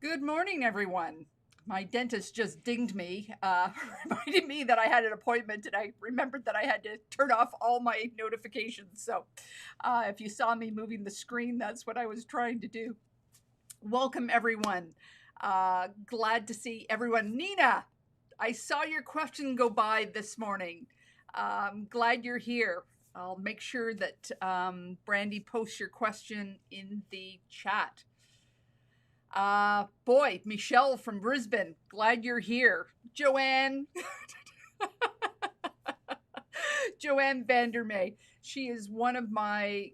Good morning, everyone. My dentist just dinged me, reminded me that I had an appointment, and I remembered that I had to turn off all my notifications. So, if you saw me moving the screen, that's what I was trying to do. Welcome, everyone. Glad to see everyone. Nina, I saw your question go by this morning. Glad you're here. I'll make sure that Brandy posts your question in the chat. Boy, Michelle from Brisbane, glad you're here. Joanne, Joanne Vandermeer, she is one of my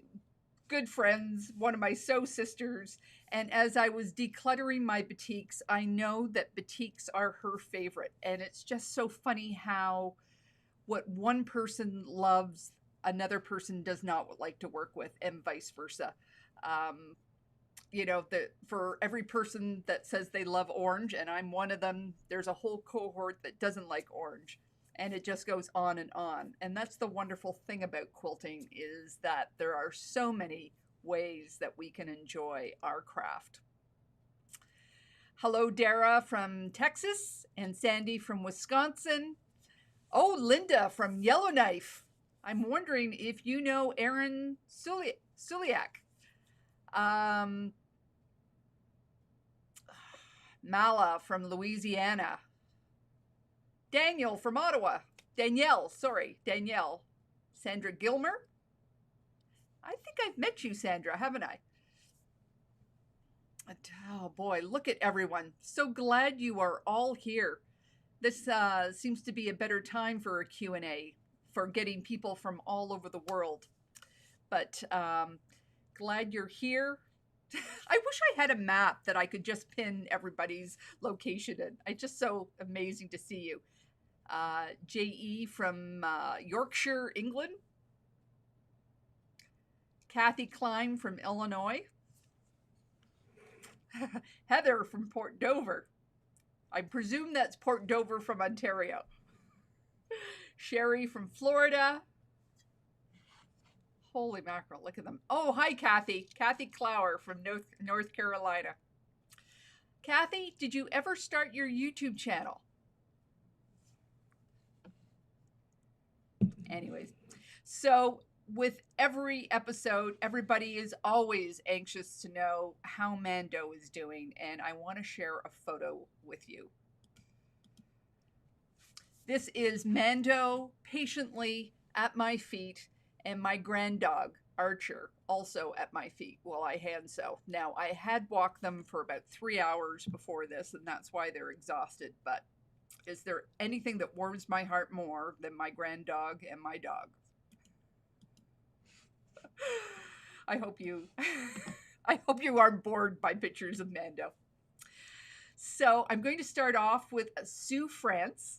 good friends, one of my sew sisters. And as I was decluttering my batiks, I know that batiks are her favorite. And it's just so funny how what one person loves, another person does not like to work with, and vice versa. Um, for every person that says they love orange, and I'm one of them, there's a whole cohort that doesn't like orange. And it just goes on and on. And that's the wonderful thing about quilting, is that there are so many ways that we can enjoy our craft. Hello, Dara from Texas, and Sandy from Wisconsin. Oh, Linda from Yellowknife. I'm wondering if you know Aaron Suliak. Mala from Louisiana. Danielle from Ottawa. Danielle. Sandra Gilmer. I think I've met you, Sandra, haven't I? Oh boy, look at everyone. So glad you are all here. This seems to be a better time for a Q&A, for getting people from all over the world. But glad you're here. I wish I had a map that I could just pin everybody's location in. It's just so amazing to see you. J.E. from Yorkshire, England. Kathy Klein from Illinois. Heather from Port Dover. I presume that's Port Dover from Ontario. Sherry from Florida. Holy mackerel, look at them. Oh, hi, Kathy. Kathy Clower from North Carolina. Kathy, did you ever start your YouTube channel? Anyways, so with every episode, everybody is always anxious to know how Mando is doing, and I want to share a photo with you. This is Mando patiently at my feet, and my grand dog, Archer, also at my feet while I hand sew. Now, I had walked them for about 3 hours before this, and that's why they're exhausted, but is there anything that warms my heart more than my grand dog and my dog? I hope you aren't bored by pictures of Mando. So I'm going to start off with Sue France,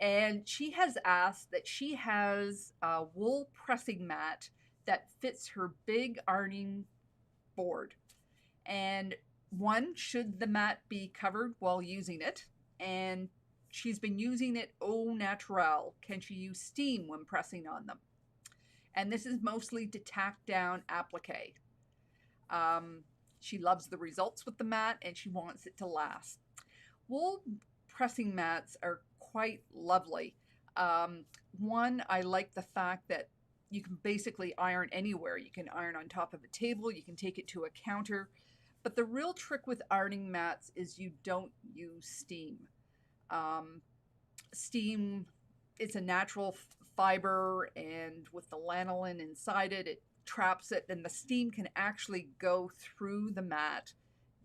and she has asked that she has a wool pressing mat that fits her big ironing board. And one, should the mat be covered while using it? And she's been using it au naturel. Can she use steam when pressing on them? And this is mostly to tack down applique. She loves the results with the mat, and she wants it to last. Wool pressing mats are quite lovely. One, I like the fact that you can basically iron anywhere. You can iron on top of a table, you can take it to a counter. But the real trick with ironing mats is you don't use steam. Steam, it's a natural fiber, and with the lanolin inside it, it traps it, and the steam can actually go through the mat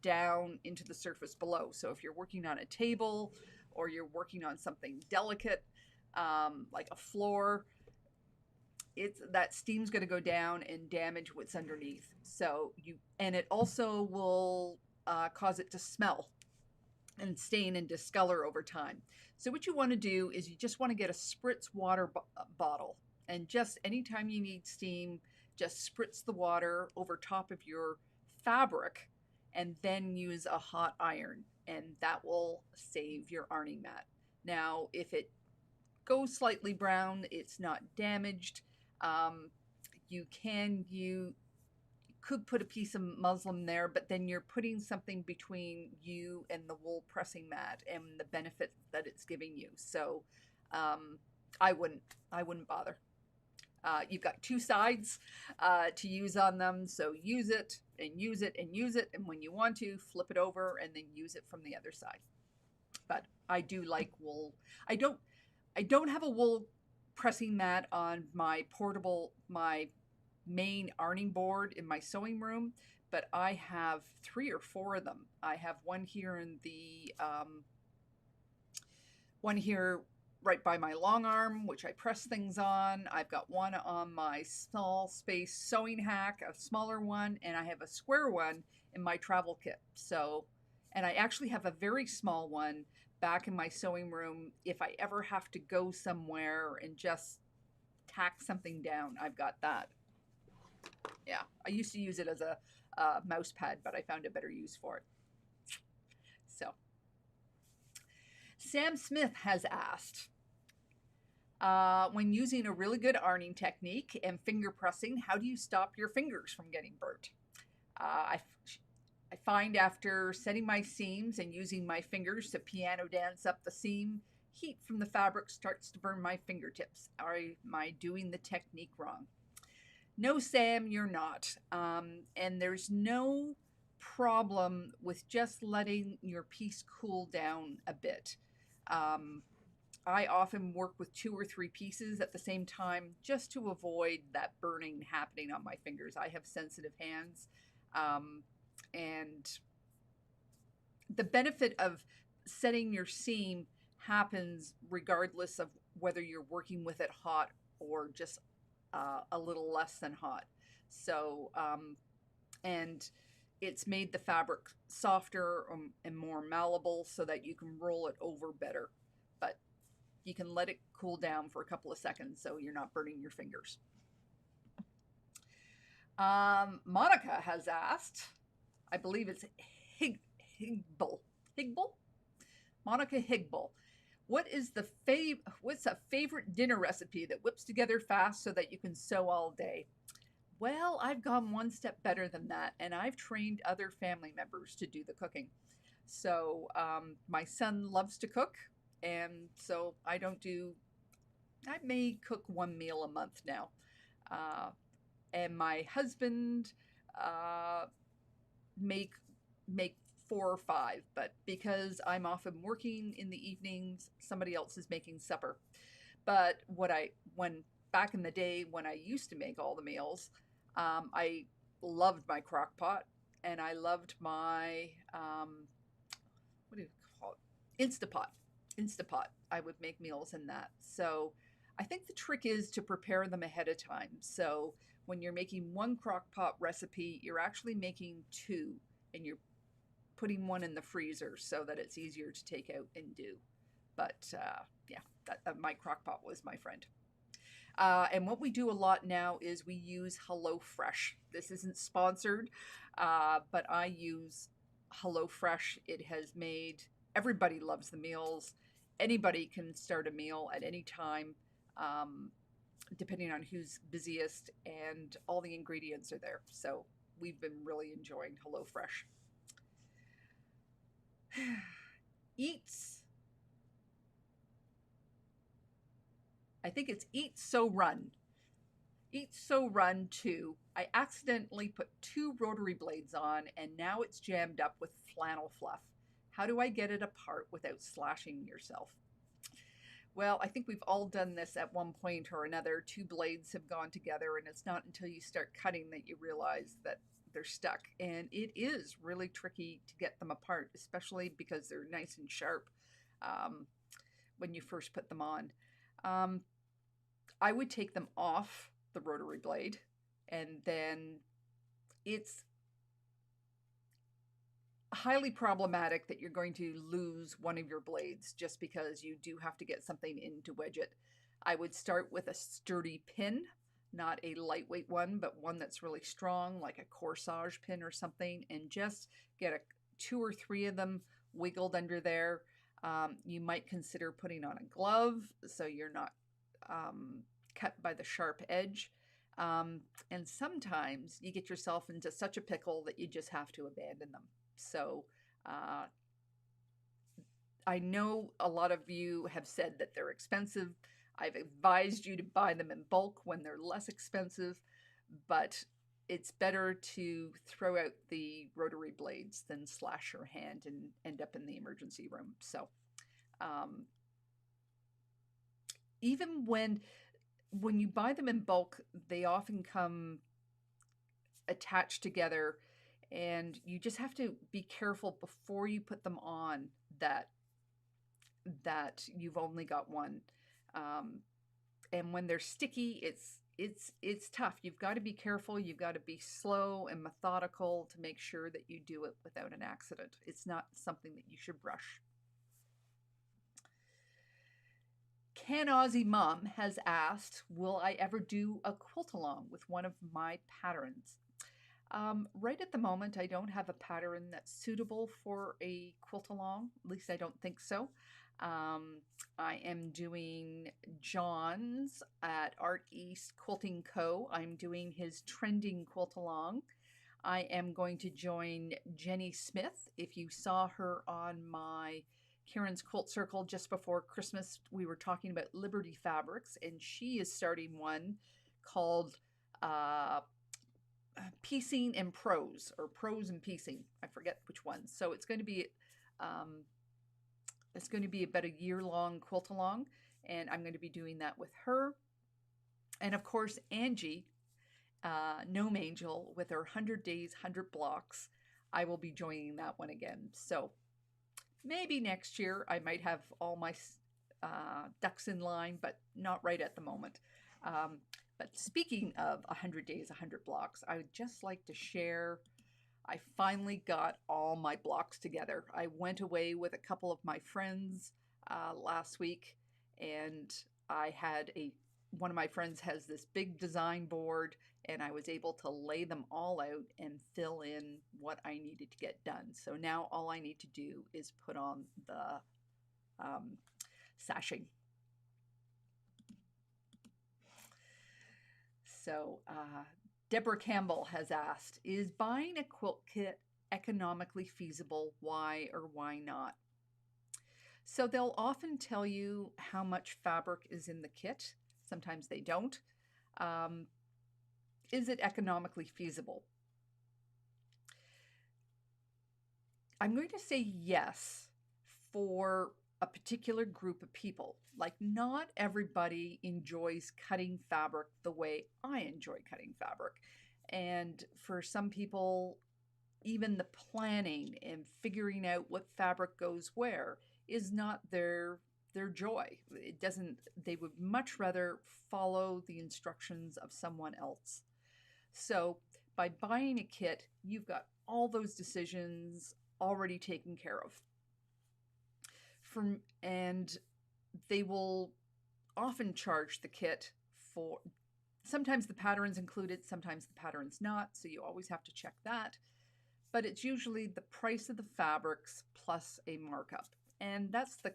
down into the surface below. So if you're working on a table or you're working on something delicate, like a floor, that steam's going to go down and damage what's underneath. And it also will cause it to smell and stain and discolor over time. So what you want to do is you just want to get a spritz water bottle, and just anytime you need steam, just spritz the water over top of your fabric, and then use a hot iron, and that will save your ironing mat. Now, if it goes slightly brown, it's not damaged. You could put a piece of muslin there, but then you're putting something between you and the wool pressing mat and the benefit that it's giving you. So I wouldn't bother. You've got two sides to use on them, so use it and use it and use it, and when you want to, flip it over and then use it from the other side. But I do like wool. I don't have a wool pressing mat on my main ironing board in my sewing room, but I have 3 or 4 of them. I have one here in the one here right by my long arm, which I press things on. I've got one on my small space sewing hack, a smaller one, and I have a square one in my travel kit. So, and I actually have a very small one back in my sewing room if I ever have to go somewhere and just tack something down. I've got that. Yeah, I used to use it as a mouse pad, but I found a better use for it. So, Sam Smith has asked, when using a really good ironing technique and finger pressing, how do you stop your fingers from getting burnt? I find after setting my seams and using my fingers to piano dance up the seam, heat from the fabric starts to burn my fingertips. Am I doing the technique wrong? No, Sam, you're not. And there's no problem with just letting your piece cool down a bit. I often work with 2 or 3 pieces at the same time just to avoid that burning happening on my fingers. I have sensitive hands. And the benefit of setting your seam happens regardless of whether you're working with it hot or just a little less than hot. So, and it's made the fabric softer and more malleable so that you can roll it over better. But you can let it cool down for a couple of seconds so you're not burning your fingers. Monica has asked, I believe it's Higble. Monica Higble. What's a favorite dinner recipe that whips together fast so that you can sew all day? Well, I've gone one step better than that, and I've trained other family members to do the cooking. So my son loves to cook, and so I may cook 1 meal a month now. And my husband make 4 or 5, but because I'm often working in the evenings, somebody else is making supper. But when back in the day when I used to make all the meals, I loved my crock pot, and I loved my what do you call it? Instapot. I would make meals in that. So I think the trick is to prepare them ahead of time. So when you're making 1 crock pot recipe, you're actually making 2, and you're putting 1 in the freezer so that it's easier to take out and do. But yeah, my crock pot was my friend. And what we do a lot now is we use HelloFresh. This isn't sponsored, but I use HelloFresh. It has made, everybody loves the meals. Anybody can start a meal at any time, depending on who's busiest, and all the ingredients are there. So we've been really enjoying HelloFresh. I think it's Eat So Run. Eat So Run 2. I accidentally put 2 rotary blades on, and now it's jammed up with flannel fluff. How do I get it apart without slashing yourself? Well, I think we've all done this at one point or another. 2 blades have gone together, and it's not until you start cutting that you realize that they're stuck. And it is really tricky to get them apart, especially because they're nice and sharp when you first put them on. I would take them off the rotary blade, and then it's highly problematic that you're going to lose one of your blades just because you do have to get something in to wedge it. I would start with a sturdy pin, not a lightweight one, but one that's really strong, like a corsage pin or something, and just get 2 or 3 of them wiggled under there. You might consider putting on a glove so you're not cut by the sharp edge. And sometimes you get yourself into such a pickle that you just have to abandon them. So I know a lot of you have said that they're expensive. I've advised you to buy them in bulk when they're less expensive, but it's better to throw out the rotary blades than slash your hand and end up in the emergency room. So even when you buy them in bulk, they often come attached together, and you just have to be careful before you put them on that you've only got one. And when they're sticky, it's tough. You've got to be careful. You've got to be slow and methodical to make sure that you do it without an accident. It's not something that you should rush. Can Aussie Mom has asked, will I ever do a quilt along with one of my patterns? Right at the moment, I don't have a pattern that's suitable for a quilt along. At least I don't think so. I am doing John's at Art East Quilting Co. I'm doing his trending quilt along. I am going to join Jenny Smith. If you saw her on my Karen's Quilt Circle just before Christmas, we were talking about Liberty Fabrics, and she is starting one called Piecing and Prose, or Prose and Piecing. I forget which one. So it's going to be about a year-long quilt along, and I'm going to be doing that with her. And of course, Angie, Gnome Angel, with her 100 Days, 100 Blocks. I will be joining that one again. So maybe next year I might have all my ducks in line, but not right at the moment. But speaking of 100 Days, 100 Blocks, I would just like to share, I finally got all my blocks together. I went away with a couple of my friends last week, and I had one of my friends has this big design board, and I was able to lay them all out and fill in what I needed to get done. So now all I need to do is put on the sashing. So Deborah Campbell has asked, is buying a quilt kit economically feasible? Why or why not? So they'll often tell you how much fabric is in the kit. Sometimes they don't. Is it economically feasible? I'm going to say yes for a particular group of people. Like, not everybody enjoys cutting fabric the way I enjoy cutting fabric. And for some people, even the planning and figuring out what fabric goes where is not their joy. It doesn't, they would much rather follow the instructions of someone else. So by buying a kit, you've got all those decisions already taken care of. And they will often charge the kit for, sometimes the pattern's included, sometimes the pattern's not, so you always have to check that. But it's usually the price of the fabrics plus a markup, and that's the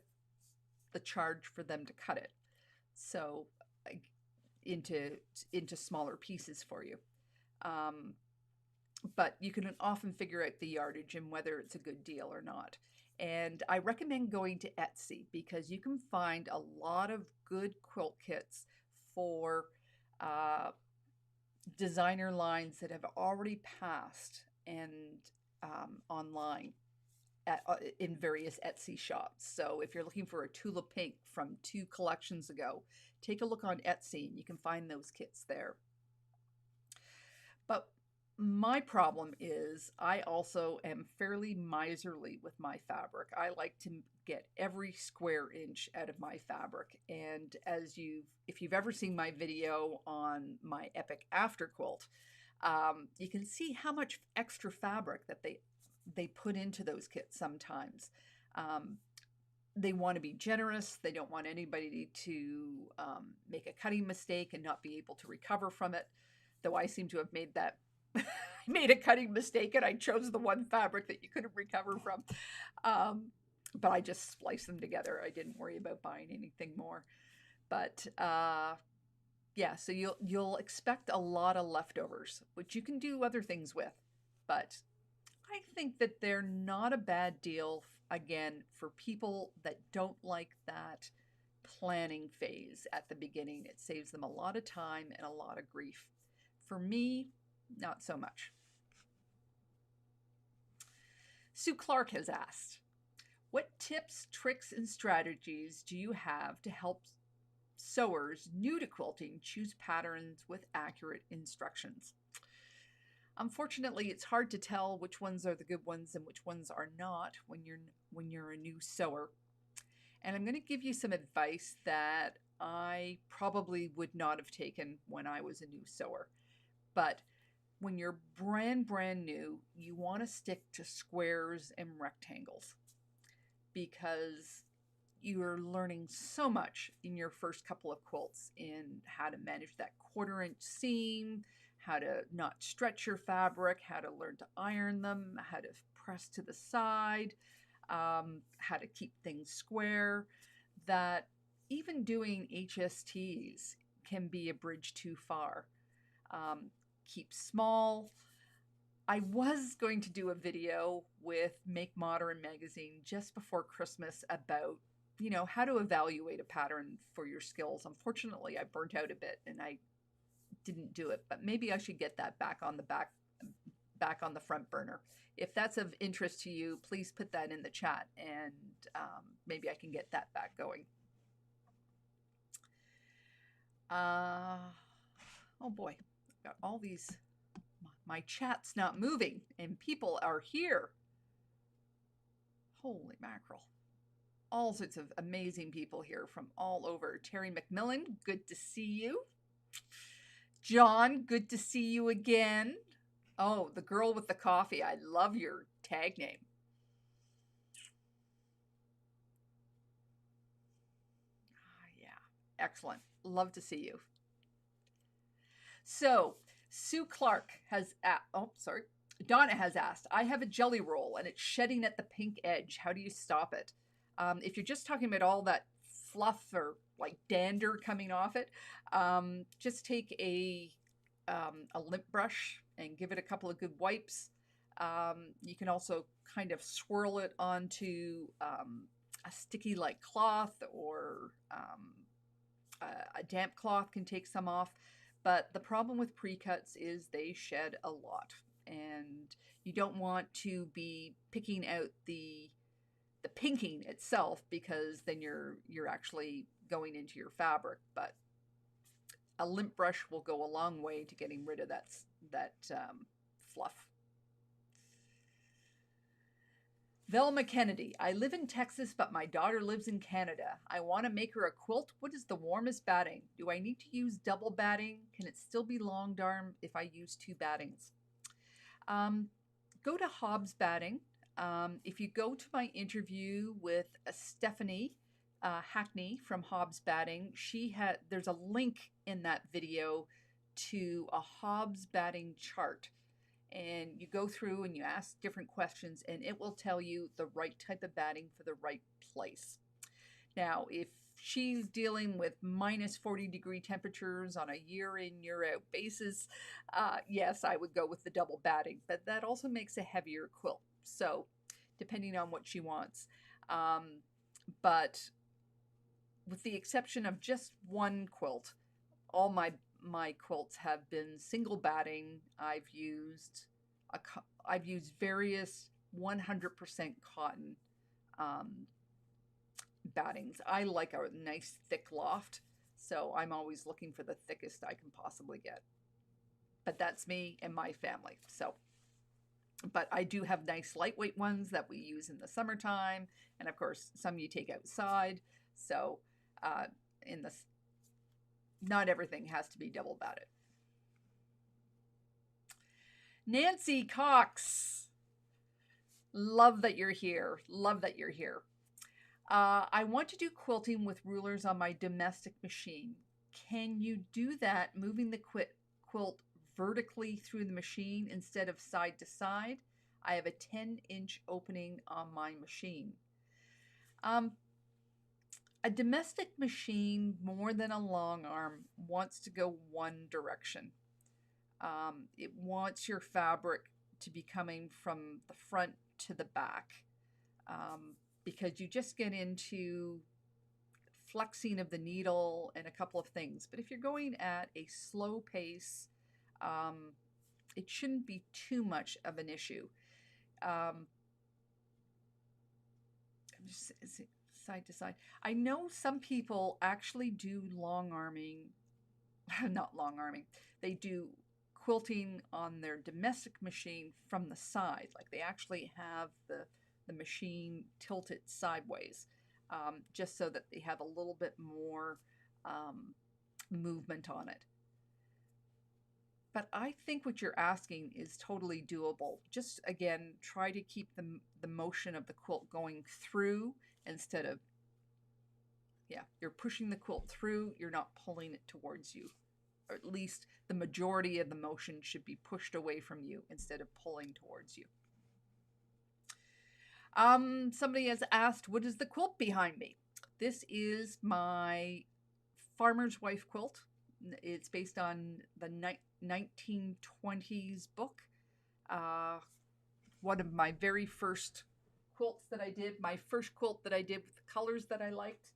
charge for them to cut it, so into smaller pieces for you. But you can often figure out the yardage and whether it's a good deal or not. And I recommend going to Etsy, because you can find a lot of good quilt kits for designer lines that have already passed and online in various Etsy shops. So if you're looking for a tulip pink from 2 collections ago, take a look on Etsy and you can find those kits there. But my problem is I also am fairly miserly with my fabric. I like to get every square inch out of my fabric. And if you've ever seen my video on my Epic After Quilt, you can see how much extra fabric that they put into those kits sometimes. They want to be generous. They don't want anybody to make a cutting mistake and not be able to recover from it, though I seem to have made that I made a cutting mistake and I chose the one fabric that you couldn't recover from. But I just spliced them together. I didn't worry about buying anything more. But Yeah, so you'll expect a lot of leftovers, which you can do other things with. But I think that they're not a bad deal, again, for people that don't like that planning phase at the beginning. It saves them a lot of time and a lot of grief. For me, not so much. Sue Clark has asked, what tips, tricks, and strategies do you have to help sewers new to quilting choose patterns with accurate instructions? Unfortunately, it's hard to tell which ones are the good ones and which ones are not when you're a new sewer. And I'm going to give you some advice that I probably would not have taken when I was a new sewer. But when you're brand new, you want to stick to squares and rectangles because you're learning so much in your first couple of quilts in how to manage that 1/4 inch seam, how to not stretch your fabric, how to learn to iron them, how to press to the side, how to keep things square, that even doing HSTs can be a bridge too far. Keep small. I was going to do a video with Make Modern magazine just before Christmas about, how to evaluate a pattern for your skills. Unfortunately, I burnt out a bit and I didn't do it, but maybe I should get that back on the front burner. If that's of interest to you, please put that in the chat and maybe I can get that back going. Oh boy, I've got all these. My chat's not moving and people are here. Holy mackerel. All sorts of amazing people here from all over. Terry McMillan, good to see you. John, good to see you again. Oh, the girl with the coffee. I love your tag name. Yeah, excellent. Love to see you. So, Sue Clark has, Donna has asked, I have a jelly roll and it's shedding at the pink edge. How do you stop it? If you're just talking about all that fluff or like dander coming off it, just take a lint brush and give it a couple of good wipes. You can also kind of swirl it onto a sticky like cloth, or a damp cloth can take some off. But the problem with precuts is they shed a lot, and you don't want to be picking out the pinking itself, because then you're actually going into your fabric. But a lint brush will go a long way to getting rid of that fluff. Velma Kennedy, I live in Texas, but my daughter lives in Canada. I want to make her a quilt. What is the warmest batting? Do I need to use double batting? Can it still be long darn if I use 2 battings? Go to Hobbs Batting. If you go to my interview with Stephanie Hackney from Hobbs Batting, there's a link in that video to a Hobbs Batting chart. And you go through and you ask different questions, and it will tell you the right type of batting for the right place. Now, if she's dealing with minus 40-degree temperatures on a year in, year out basis, yes, I would go with the double batting, but that also makes a heavier quilt. So, depending on what she wants. But with the exception of just one quilt, all my quilts have been single batting. I've used various 100% cotton battings. I like a nice thick loft, so I'm always looking for the thickest I can possibly get. But that's me and my family. So, but I do have nice lightweight ones that we use in the summertime, and of course some you take outside. So not everything has to be double batted. Nancy Cox, love that you're here. Love that you're here. I want to do quilting with rulers on my domestic machine. Can you do that moving the quilt vertically through the machine instead of side to side? I have a 10-inch opening on my machine. A domestic machine, more than a long arm, wants to go one direction. It wants your fabric to be coming from the front to the back, because you just get into flexing of the needle and a couple of things. But if you're going at a slow pace, it shouldn't be too much of an issue. Just side to side. I know some people actually do long arming, not long arming, they do quilting on their domestic machine from the side. Like they actually have the machine tilted sideways, just so that they have a little bit more movement on it. But I think what you're asking is totally doable. Just again, try to keep the motion of the quilt going through instead of, yeah, you're pushing the quilt through, you're not pulling it towards you. Or at least the majority of the motion should be pushed away from you instead of pulling towards you. Somebody has asked, what is the quilt behind me? This is my farmer's wife quilt. It's based on the 1920s book. One of my very first quilts that I did, my first quilt that I did with the colors that I liked.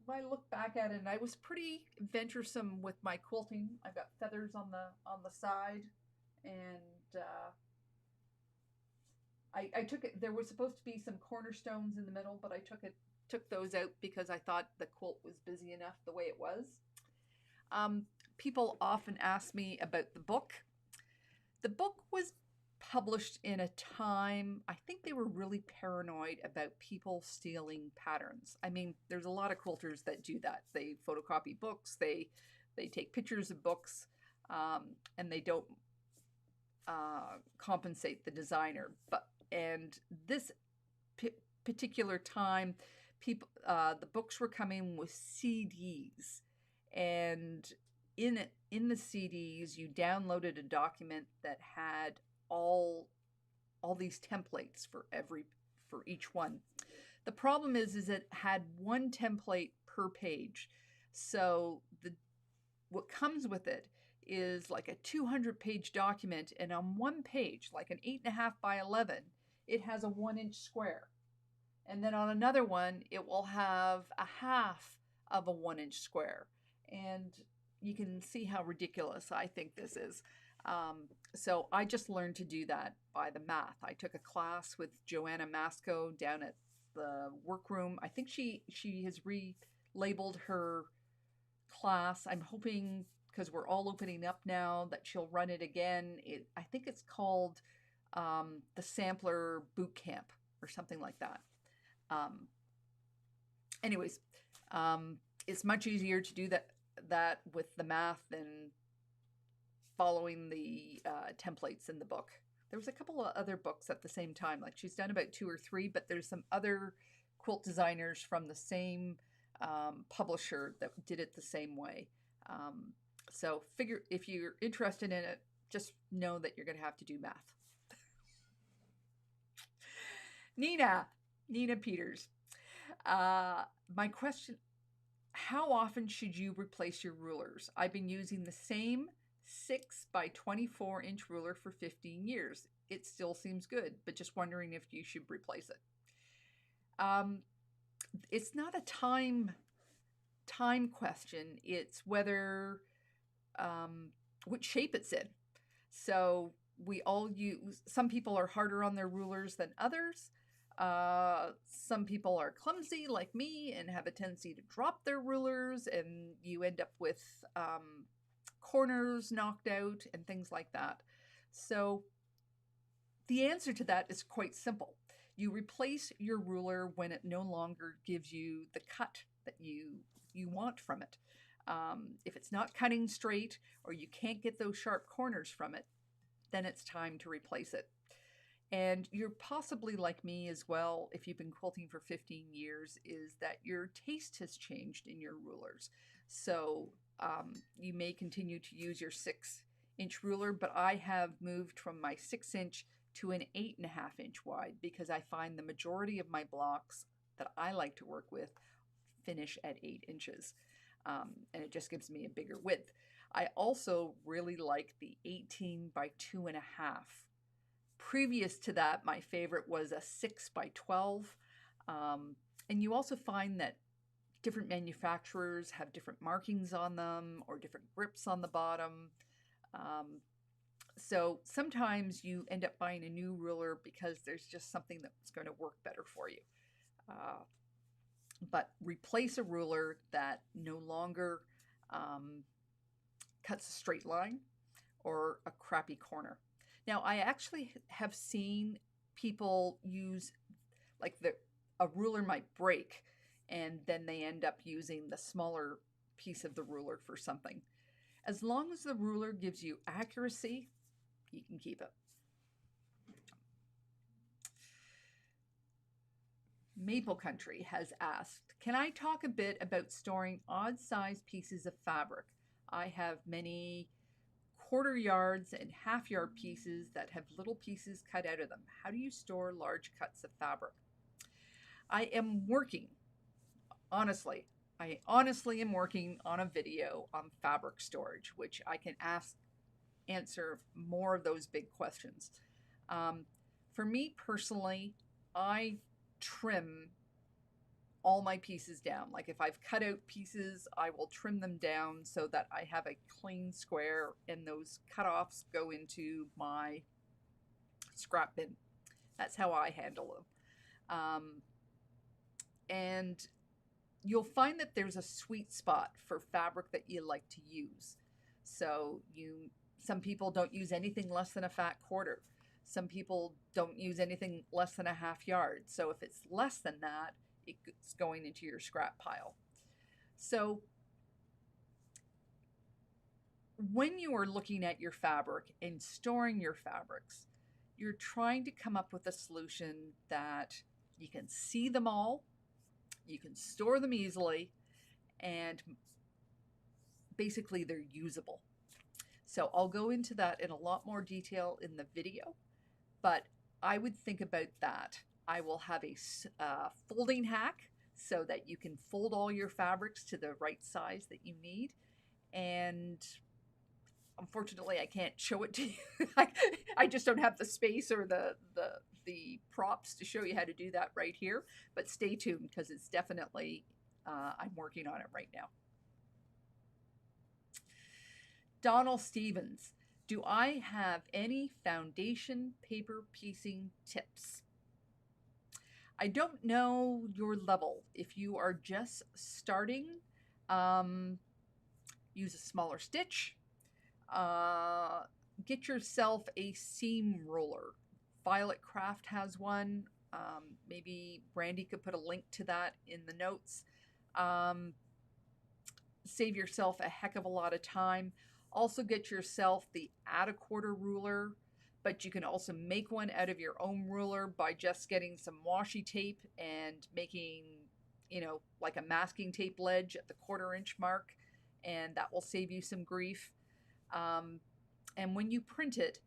I look back at it and I was pretty venturesome with my quilting. I've got feathers on the side, and I took it. There was supposed to be some cornerstones in the middle, but I took those out because I thought the quilt was busy enough the way it was. People often ask me about the book. The book was published in a time, I think they were really paranoid about people stealing patterns. I mean, there's a lot of quilters that do that. They photocopy books, they take pictures of books, and they don't compensate the designer. And this particular time, people, the books were coming with CDs, and in the CDs, you downloaded a document that had all these templates for each one. The problem is it had one template per page. So what comes with it is like a 200-page document, and on one page, like an 8.5 by 11, it has a 1-inch square. And then on another one, it will have a half of a 1-inch square. And you can see how ridiculous I think this is. So I just learned to do that by the math. I took a class with Joanna Masco down at the workroom. I think she has relabeled her class. I'm hoping, because we're all opening up now, that she'll run it again. I think it's called the Sampler Boot Camp or something like that. Anyways, it's much easier to do that with the math than following the templates in the book. There was a couple of other books at the same time. Like she's done about 2 or 3, but there's some other quilt designers from the same publisher that did it the same way. So figure, if you're interested in it, just know that you're going to have to do math. Nina Peters. My question, how often should you replace your rulers? I've been using the same 6 by 24 inch ruler for 15 years. It still seems good, but just wondering if you should replace it. It's not a time question. It's whether, which shape it's in. So we all use, some people are harder on their rulers than others. Some people are clumsy like me and have a tendency to drop their rulers, and you end up with corners knocked out and things like that. So the answer to that is quite simple. You replace your ruler when it no longer gives you the cut that you want from it. If it's not cutting straight, or you can't get those sharp corners from it, then it's time to replace it. And you're possibly like me as well, if you've been quilting for 15 years, is that your taste has changed in your rulers. So you may continue to use your 6-inch ruler, but I have moved from my 6-inch to an 8.5-inch wide, because I find the majority of my blocks that I like to work with finish at 8 inches. And it just gives me a bigger width. I also really like the 18 by 2.5. Previous to that, my favorite was a 6 by 12. And you also find that different manufacturers have different markings on them or different grips on the bottom. So sometimes you end up buying a new ruler because there's just something that's going to work better for you. But replace a ruler that no longer cuts a straight line or a crappy corner. Now, I actually have seen people use, like, a ruler might break and then they end up using the smaller piece of the ruler for something. As long as the ruler gives you accuracy, you can keep it. Maple Country has asked, can I talk a bit about storing odd-sized pieces of fabric? I have many quarter yards and half-yard pieces that have little pieces cut out of them. How do you store large cuts of fabric? I am working, honestly, I honestly am working on a video on fabric storage, which I can answer more of those big questions. For me personally, I trim all my pieces down. Like if I've cut out pieces, I will trim them down so that I have a clean square and those cutoffs go into my scrap bin. That's how I handle them. And you'll find that there's a sweet spot for fabric that you like to use. So some people don't use anything less than a fat quarter. Some people don't use anything less than a half yard. So if it's less than that, it's going into your scrap pile. So when you are looking at your fabric and storing your fabrics, you're trying to come up with a solution that you can see them all, you can store them easily, and basically they're usable. So I'll go into that in a lot more detail in the video, but I would think about that. I will have a folding hack so that you can fold all your fabrics to the right size that you need. And unfortunately, I can't show it to you. I just don't have the space or the props to show you how to do that right here. But stay tuned because it's definitely, I'm working on it right now. Donald Stevens, do I have any foundation paper piecing tips? I don't know your level. If you are just starting, use a smaller stitch. Get yourself a seam roller. Violet Craft has one. Maybe Brandy could put a link to that in the notes. Save yourself a heck of a lot of time. Also get yourself the add a quarter ruler, but you can also make one out of your own ruler by just getting some washi tape and making, like a masking tape ledge at the 1/4 inch mark, and that will save you some grief. And when you print it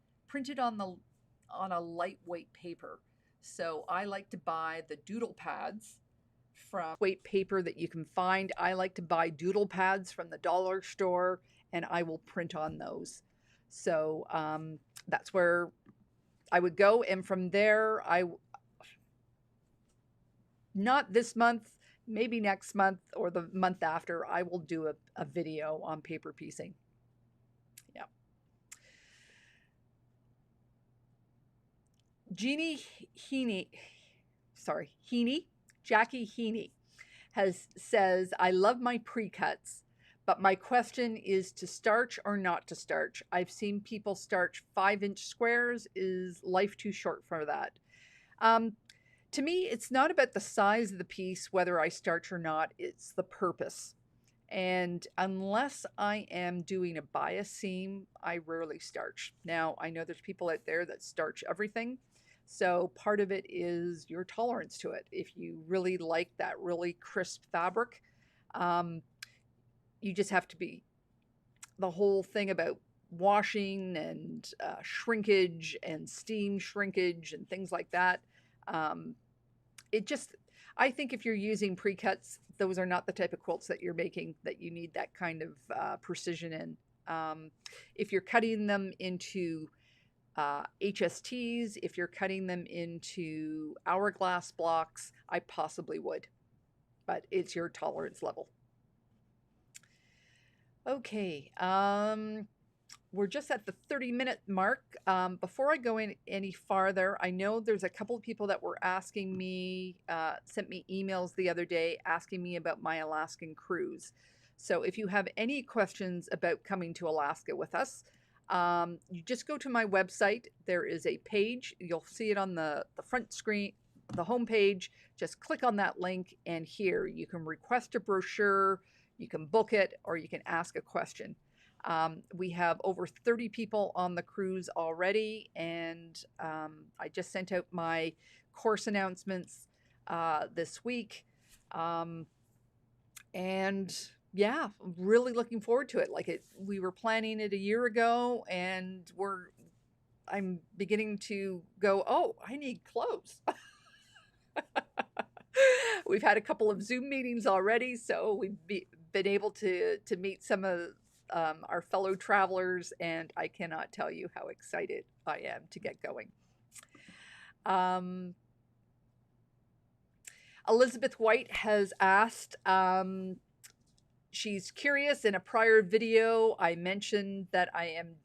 on a lightweight paper. So I like to buy the doodle pads from weight paper that you can find. I like to buy doodle pads from the dollar store, and I will print on those. So that's where I would go. And from there, not this month, maybe next month or the month after, I will do a video on paper piecing. Yeah. Jackie Heaney says, I love my precuts, but my question is to starch or not to starch. I've seen people starch 5-inch squares. Is life too short for that? To me, it's not about the size of the piece, whether I starch or not. It's the purpose. And unless I am doing a bias seam, I rarely starch. Now, I know there's people out there that starch everything. So part of it is your tolerance to it. If you really like that really crisp fabric, you just have to be, the whole thing about washing and shrinkage and steam shrinkage and things like that. I think if you're using Precuts, those are not the type of quilts that you're making that you need that kind of precision in. If you're cutting them into HSTs, if you're cutting them into hourglass blocks, I possibly would, but it's your tolerance level. Okay, we're just at the 30-minute mark. Before I go in any farther, I know there's a couple of people that were asking me, sent me emails the other day asking me about my Alaskan cruise. So if you have any questions about coming to Alaska with us, you just go to my website. There is a page. You'll see it on the front screen, the home page. Just click on that link, and here you can request a brochure, you can book it, or you can ask a question. We have over 30 people on the cruise already, and I just sent out my course announcements this week. And yeah, really looking forward to it. We were planning it a year ago, and I'm beginning to go, oh, I need clothes. We've had a couple of Zoom meetings already, so we've been able to meet some of our fellow travelers, and I cannot tell you how excited I am to get going. Elizabeth White has asked, she's curious. In a prior video, I mentioned that I am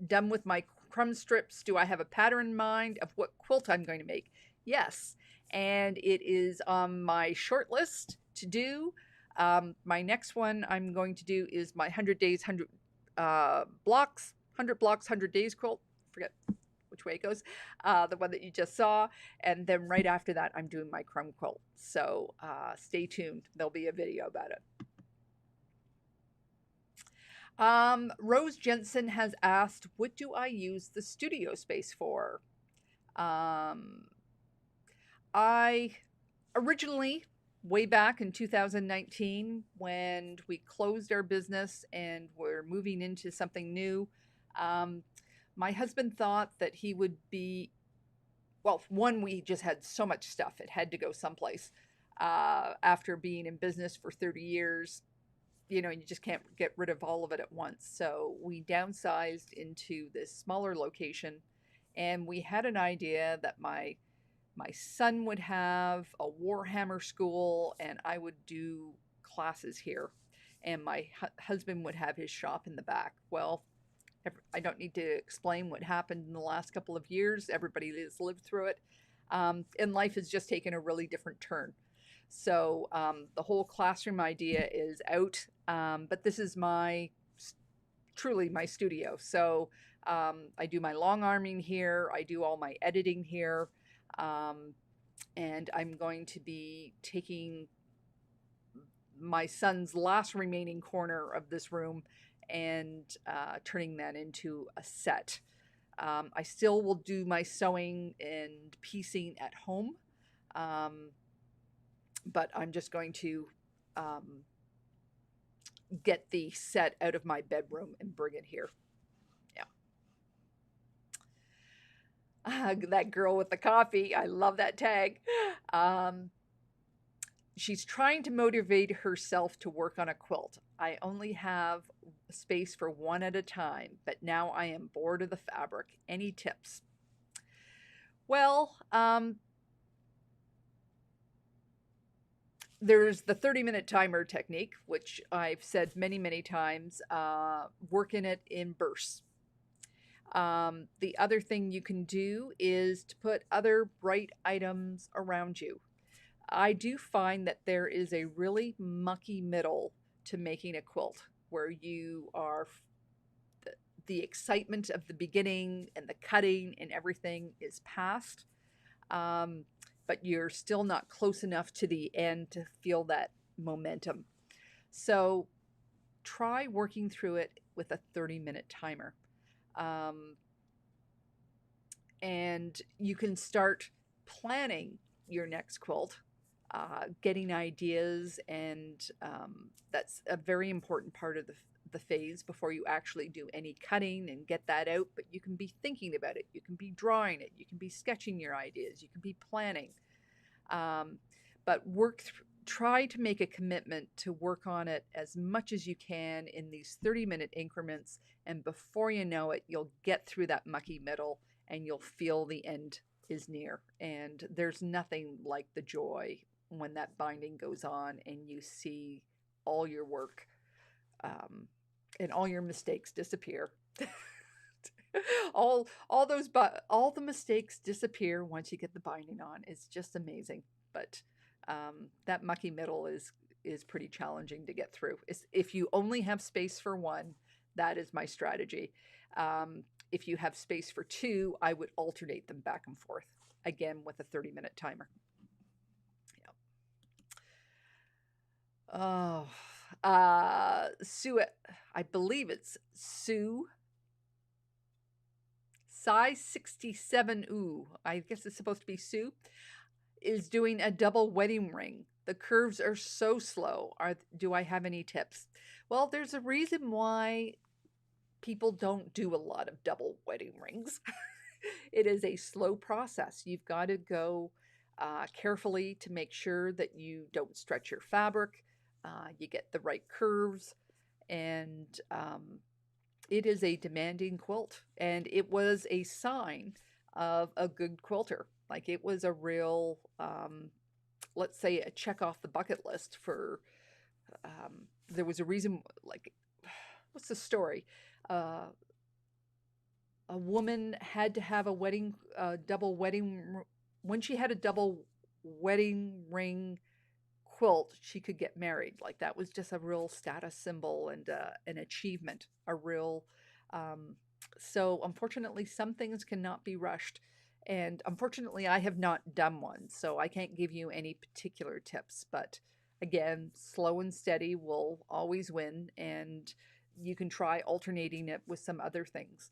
done with my crumb strips. Do I have a pattern in mind of what quilt I'm going to make? Yes, and it is on my short list to do. My next one I'm going to do is my 100 days, 100 blocks, 100 blocks, 100 days quilt. Forget which way it goes. The one that you just saw. And then right after that, I'm doing my crumb quilt. So stay tuned. There'll be a video about it. Rose Jensen has asked, what do I use the studio space for? I originally, way back in 2019, when we closed our business and we're moving into something new, my husband thought that he would be, well, one, we just had so much stuff. It had to go someplace. After being in business for 30 years, you just can't get rid of all of it at once. So we downsized into this smaller location, and we had an idea that my son would have a Warhammer school, and I would do classes here, and my husband would have his shop in the back. Well, I don't need to explain what happened in the last couple of years. Everybody has lived through it, and life has just taken a really different turn. So the whole classroom idea is out, but this is truly my studio. So I do my long arming here. I do all my editing here. And I'm going to be taking my son's last remaining corner of this room and turning that into a set. I still will do my sewing and piecing at home, but I'm just going to get the set out of my bedroom and bring it here. That girl with the coffee, I love that tag. She's trying to motivate herself to work on a quilt. I only have space for one at a time, but now I am bored of the fabric. Any tips? Well, there's the 30-minute timer technique, which I've said many, many times. Work in it in bursts. The other thing you can do is to put other bright items around you. I do find that there is a really mucky middle to making a quilt, where you are, the excitement of the beginning and the cutting and everything is past, but you're still not close enough to the end to feel that momentum. So try working through it with a 30-minute timer. And you can start planning your next quilt, getting ideas, and that's a very important part of the phase before you actually do any cutting and get that out. But you can be thinking about it, you can be drawing it, you can be sketching your ideas, you can be planning. but try to make a commitment to work on it as much as you can in these 30-minute increments, and before you know it, you'll get through that mucky middle and you'll feel the end is near. And there's nothing like the joy when that binding goes on and you see all your work and all your mistakes disappear. All the mistakes disappear once you get the binding on. It's just amazing. But that mucky middle is pretty challenging to get through. If you only have space for one, that is my strategy. If you have space for two, I would alternate them back and forth, again with a 30-minute timer. Yeah. Oh, Sue, I believe it's Sue. Size 67, ooh, I guess it's supposed to be Sue, is doing a double wedding ring. The curves are so slow. Do I have any tips? Well, there's a reason why people don't do a lot of double wedding rings. It is a slow process. You've got to go carefully to make sure that you don't stretch your fabric, you get the right curves, and it is a demanding quilt, and it was a sign of a good quilter. Like, it was a real, let's say, a check off the bucket list for, there was a reason, like, what's the story? A woman had to have a wedding, double wedding, when she had a double wedding ring quilt, she could get married. Like, that was just a real status symbol and an achievement, a real, so unfortunately some things cannot be rushed, and unfortunately I have not done one, so I can't give you any particular tips, but again, slow and steady will always win, and you can try alternating it with some other things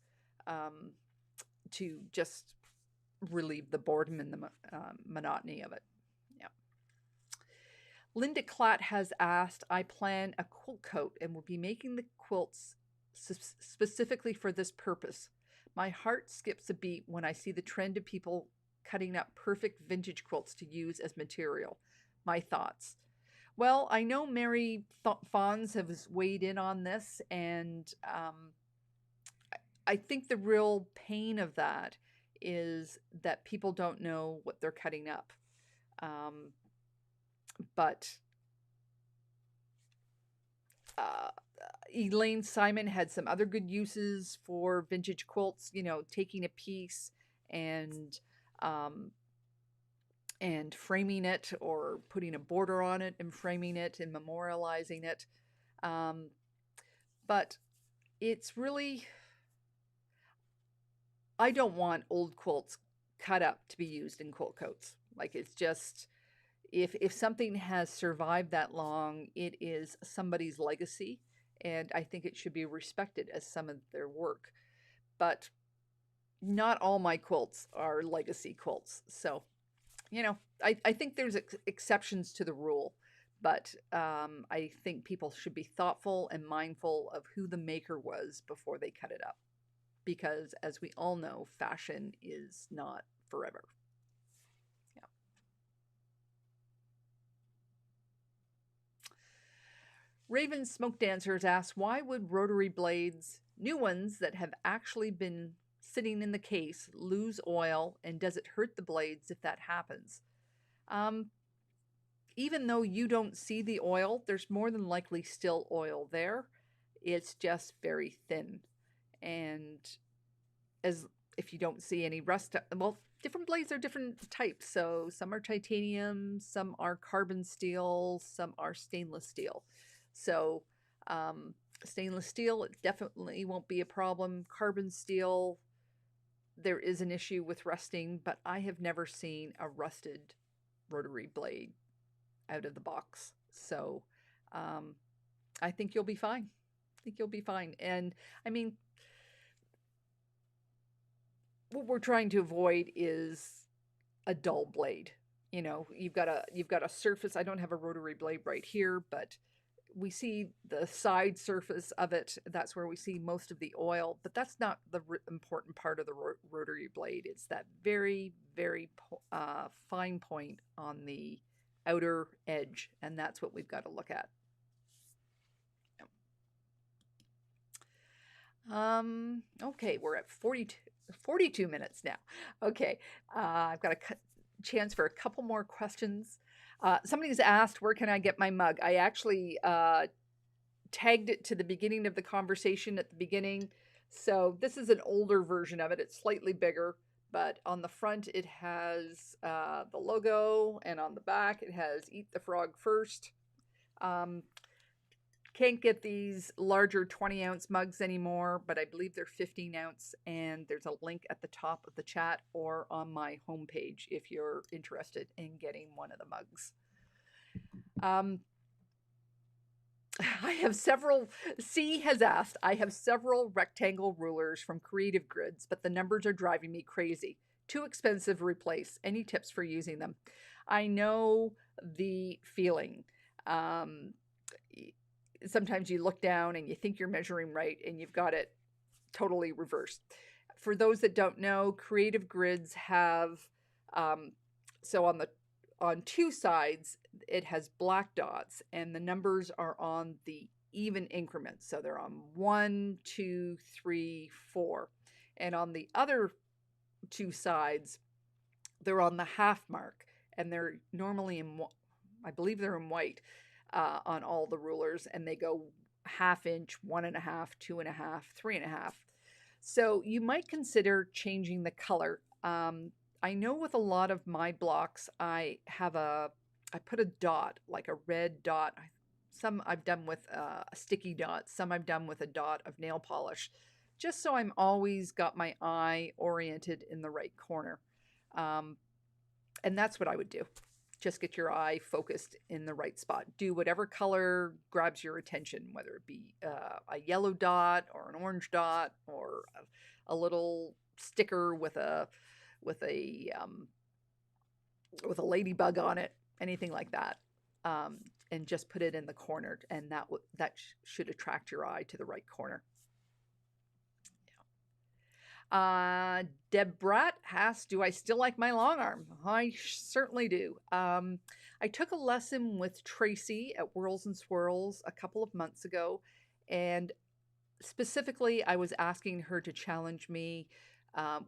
to just relieve the boredom and the monotony of it. Linda Klatt has asked, I plan a quilt coat and will be making the quilts specifically for this purpose. My heart skips a beat when I see the trend of people cutting up perfect vintage quilts to use as material. My thoughts. Well, I know Mary Fons has weighed in on this, and I think the real pain of that is that people don't know what they're cutting up. But Elaine Simon had some other good uses for vintage quilts, you know, taking a piece and framing it, or putting a border on it and framing it and memorializing it. But it's really, I don't want old quilts cut up to be used in quilt coats. Like, it's just, if something has survived that long, it is somebody's legacy, and I think it should be respected as some of their work. But not all my quilts are legacy quilts. So, you know, I think there's exceptions to the rule, but I think people should be thoughtful and mindful of who the maker was before they cut it up. Because, as we all know, fashion is not forever. Raven Smoke Dancers asks, why would rotary blades, new ones that have actually been sitting in the case, lose oil, and does it hurt the blades if that happens? Even though you don't see the oil, there's more than likely still oil there. It's just very thin. And if you don't see any rust, well, different blades are different types. So some are titanium, some are carbon steel, some are stainless steel. So stainless steel, it definitely won't be a problem. Carbon steel, there is an issue with rusting, but I have never seen a rusted rotary blade out of the box. So I think you'll be fine. I think you'll be fine. And I mean, what we're trying to avoid is a dull blade. You know, you've got a surface. I don't have a rotary blade right here, but we see the side surface of it. That's where we see most of the oil, but that's not the important part of the rotary blade. It's that very, very fine point on the outer edge, and that's what we've got to look at. Okay, we're at 42 minutes now. Okay, I've got a chance for a couple more questions. Somebody's asked, where can I get my mug? I actually tagged it to the beginning of the conversation at the beginning. So this is an older version of it. It's slightly bigger, but on the front it has the logo, and on the back it has Eat the Frog First. Can't get these larger 20-ounce mugs anymore, but I believe they're 15-ounce, and there's a link at the top of the chat or on my homepage if you're interested in getting one of the mugs. I have several, C has asked, I have several rectangle rulers from Creative Grids, but the numbers are driving me crazy. Too expensive to replace. Any tips for using them? I know the feeling. Sometimes you look down and you think you're measuring right, and you've got it totally reversed. For those that don't know, Creative Grids have, so on two sides, it has black dots, and the numbers are on the even increments. So they're on 1, 2, 3, 4. And on the other two sides, they're on the half mark, and they're normally in, I believe they're in white on all the rulers, and they go 1/2 inch, 1.5, 2.5, 3.5. So you might consider changing the color. I know with a lot of my blocks, I put a dot, like a red dot. Some I've done with a sticky dot, some I've done with a dot of nail polish, just so I'm always got my eye oriented in the right corner. And that's what I would do. Just get your eye focused in the right spot. Do whatever color grabs your attention, whether it be a yellow dot or an orange dot or a little sticker with a ladybug on it, anything like that, and just put it in the corner, and that should attract your eye to the right corner. Deb Bratt asks, do I still like my long arm? I certainly do. I took a lesson with Tracy at Whirls and Swirls a couple of months ago, and specifically I was asking her to challenge me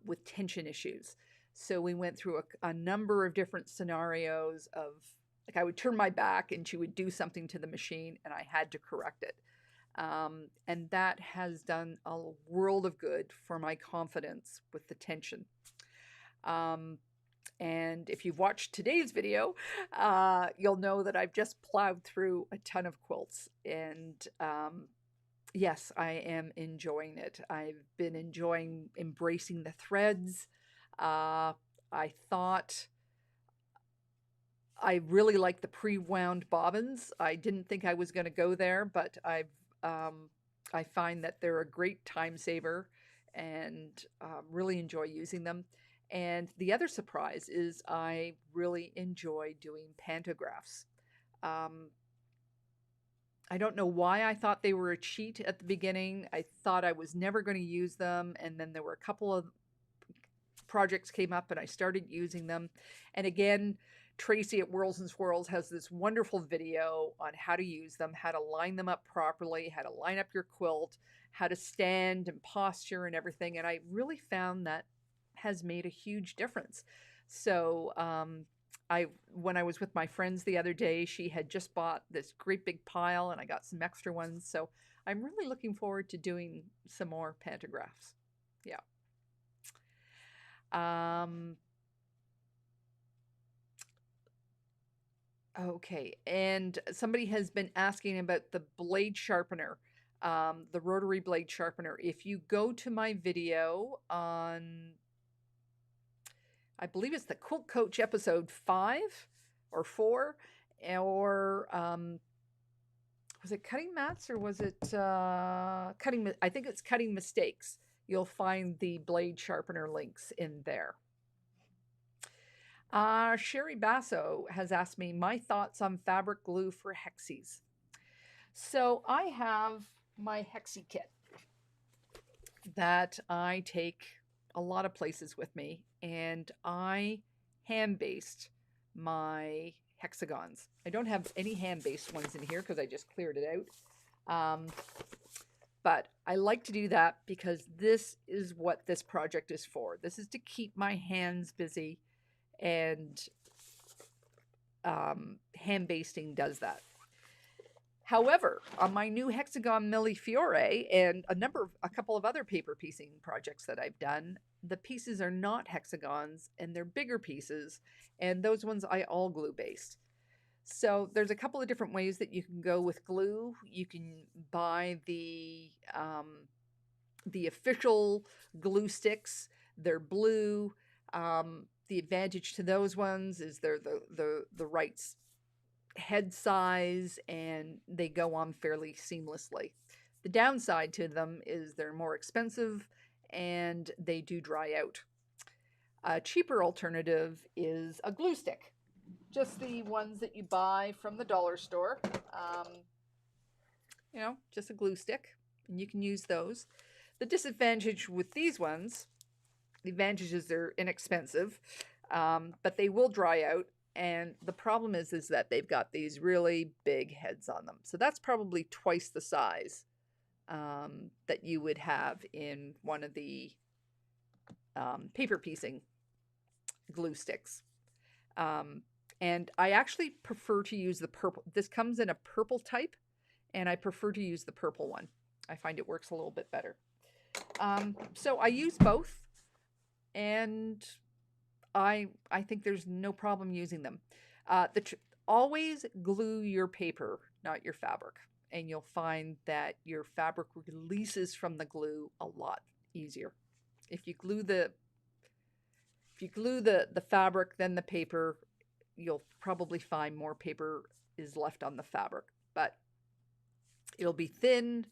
with tension issues. So we went through a number of different scenarios of, like, I would turn my back and she would do something to the machine and I had to correct it. And that has done a world of good for my confidence with the tension. And if you've watched today's video, you'll know that I've just plowed through a ton of quilts, and yes, I am enjoying it. I've been enjoying embracing the threads. I thought I really like the pre-wound bobbins. I didn't think I was going to go there, but I find that they're a great time saver, and really enjoy using them. And the other surprise is I really enjoy doing pantographs. I don't know why I thought they were a cheat at the beginning. I thought I was never going to use them, and then there were a couple of projects came up and I started using them. And again, Tracy at Whirls and Swirls has this wonderful video on how to use them, how to line them up properly, how to line up your quilt, how to stand and posture and everything. And I really found that has made a huge difference. So when I was with my friends the other day, she had just bought this great big pile and I got some extra ones. So I'm really looking forward to doing some more pantographs. Yeah. Okay, and somebody has been asking about the blade sharpener, the rotary blade sharpener. If you go to my video on, I believe it's the Quilt Coach episode 5 or 4, or was it cutting mats, or was it cutting? I think it's cutting mistakes. You'll find the blade sharpener links in there. Sherry Basso has asked me my thoughts on fabric glue for hexies. So I have my hexie kit that I take a lot of places with me, and I hand-based my hexagons. I don't have any hand-based ones in here because I just cleared it out. But I like to do that because this is what this project is for. This is to keep my hands busy, and hand basting does that. However, on my new hexagon Millefiore and a couple of other paper piecing projects that I've done, the pieces are not hexagons and they're bigger pieces, and those ones I all glue based. So there's a couple of different ways that you can go with glue. You can buy the official glue sticks. They're blue. The advantage to those ones is they're the right head size and they go on fairly seamlessly. The downside to them is they're more expensive and they do dry out. A cheaper alternative is a glue stick. Just the ones that you buy from the dollar store. Just a glue stick, and you can use those. The disadvantage with these ones, the advantage is they're inexpensive, but they will dry out. And the problem is that they've got these really big heads on them. So that's probably twice the size that you would have in one of the paper piecing glue sticks. And I actually prefer to use the purple. This comes in a purple type, and I prefer to use the purple one. I find it works a little bit better. So I use both, and I think there's no problem using them. Always glue your paper, not your fabric, and you'll find that your fabric releases from the glue a lot easier. If you glue the fabric, then the paper, you'll probably find more paper is left on the fabric, but it'll be thin,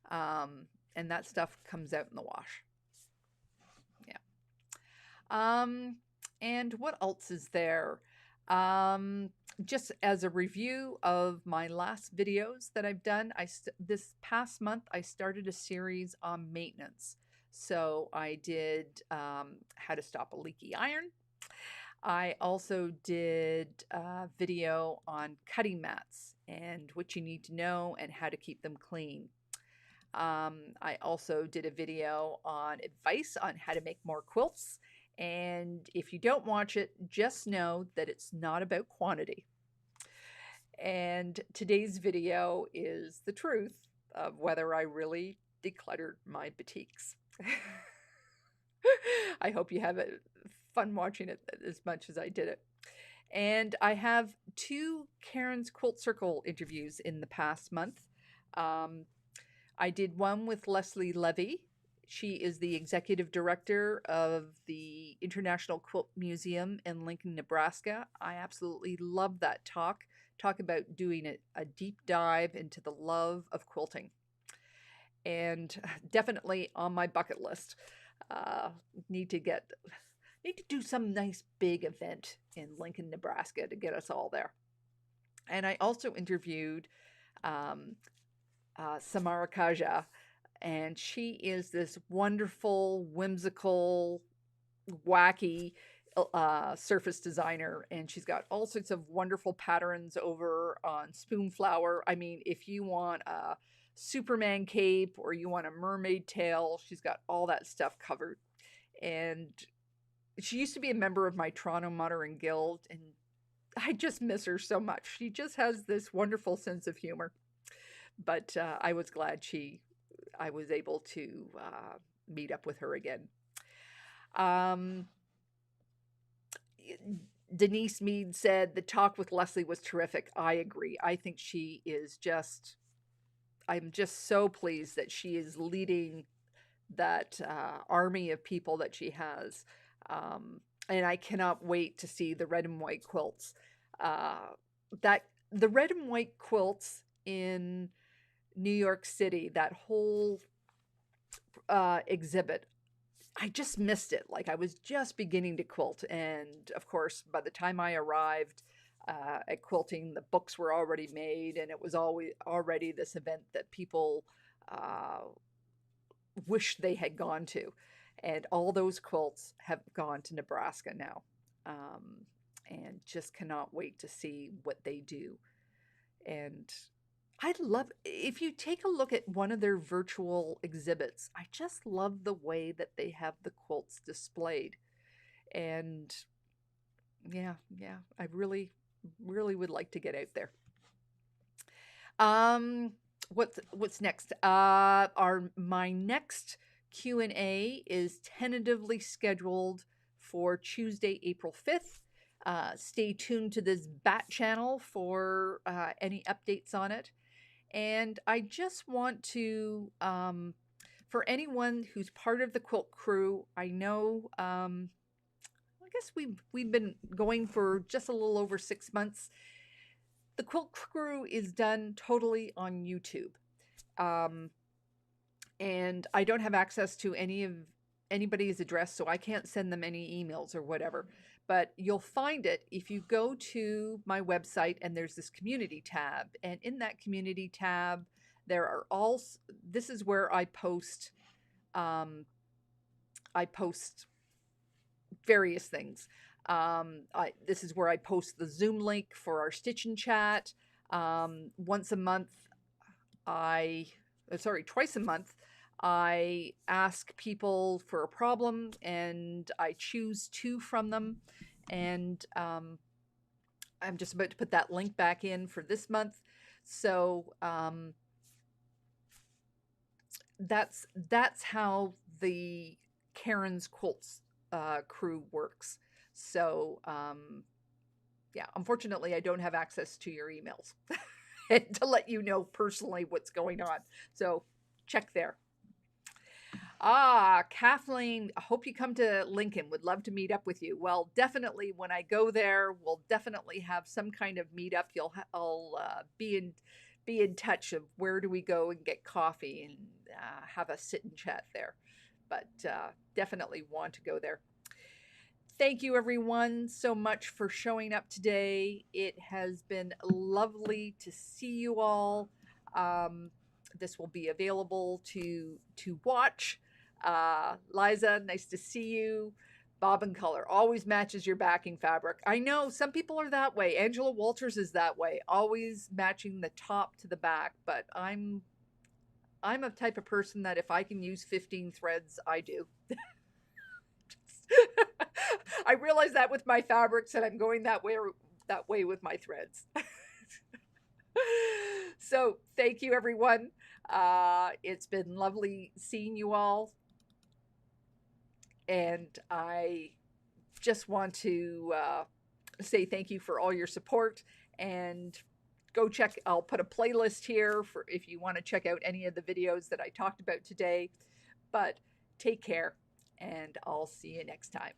and that stuff comes out in the wash. Yeah. And what else is there? Just as a review of my last videos that I've done, this past month I started a series on maintenance. So I did how to stop a leaky iron. I also did a video on cutting mats and what you need to know and how to keep them clean. I also did a video on advice on how to make more quilts. And if you don't watch it, just know that it's not about quantity. And today's video is the truth of whether I really decluttered my batiks. I hope you have fun watching it as much as I did it. And I have 2 Karen's Quilt Circle interviews in the past month. I did one with Levy. She is the executive director of the International Quilt Museum in Lincoln, Nebraska. I absolutely love that talk. Talk about doing a deep dive into the love of quilting. And definitely on my bucket list. Need to do some nice big event in Lincoln, Nebraska to get us all there. And I also interviewed Samara Kaja, and she is this wonderful, whimsical, wacky surface designer, and she's got all sorts of wonderful patterns over on Spoonflower. I mean, if you want a Superman cape or you want a mermaid tail, she's got all that stuff covered. And she used to be a member of my Toronto Motoring Guild, and I just miss her so much. She just has this wonderful sense of humor. But I was glad I was able to meet up with her again. Denise Mead said the talk with Leslie was terrific. I agree. I think she is I'm just so pleased that she is leading that army of people that she has. And I cannot wait to see the red and white quilts. The red and white quilts in New York City, that whole exhibit, I just missed it. Like, I was just beginning to quilt. And of course, by the time I arrived at Quilting, the books were already made, and it was already this event that people wish they had gone to. And all those quilts have gone to Nebraska now. and just cannot wait to see what they do. And I love, if you take a look at one of their virtual exhibits, I just love the way that they have the quilts displayed. And yeah, I really, really would like to get out there. What's next? My next Q&A is tentatively scheduled for Tuesday, April 5th. Stay tuned to this BAT channel for any updates on it. And I just want to, for anyone who's part of the quilt crew, I know, I guess we've been going for just a little over 6 months. The quilt crew is done totally on YouTube. And I don't have access to anybody's address, so I can't send them any emails or whatever. But you'll find it if you go to my website, and there's this community tab. And in that community tab, there are this is where I post various things. This is where I post the Zoom link for our Stitch and Chat. Once a month, twice a month, I ask people for a problem, and I choose 2 from them. And I'm just about to put that link back in for this month. So that's how the Karen's Quilts crew works. So yeah, unfortunately, I don't have access to your emails to let you know personally what's going on. So check there. Kathleen, I hope you come to Lincoln. Would love to meet up with you. Well, definitely when I go there, we'll definitely have some kind of meetup. I'll be in touch of where do we go and get coffee and have a sit and chat there. But definitely want to go there. Thank you, everyone, so much for showing up today. It has been lovely to see you all. This will be available to watch. Liza, nice to see you. Bobbin color always matches your backing fabric. I know some people are that way. Angela Walters is that way, always matching the top to the back. But I'm a type of person that if I can use 15 threads, I do. I realize that with my fabrics, and I'm going that way with my threads. So thank you, everyone. It's been lovely seeing you all. And I just want to say thank you for all your support, and go check. I'll put a playlist here for if you want to check out any of the videos that I talked about today. But take care, and I'll see you next time.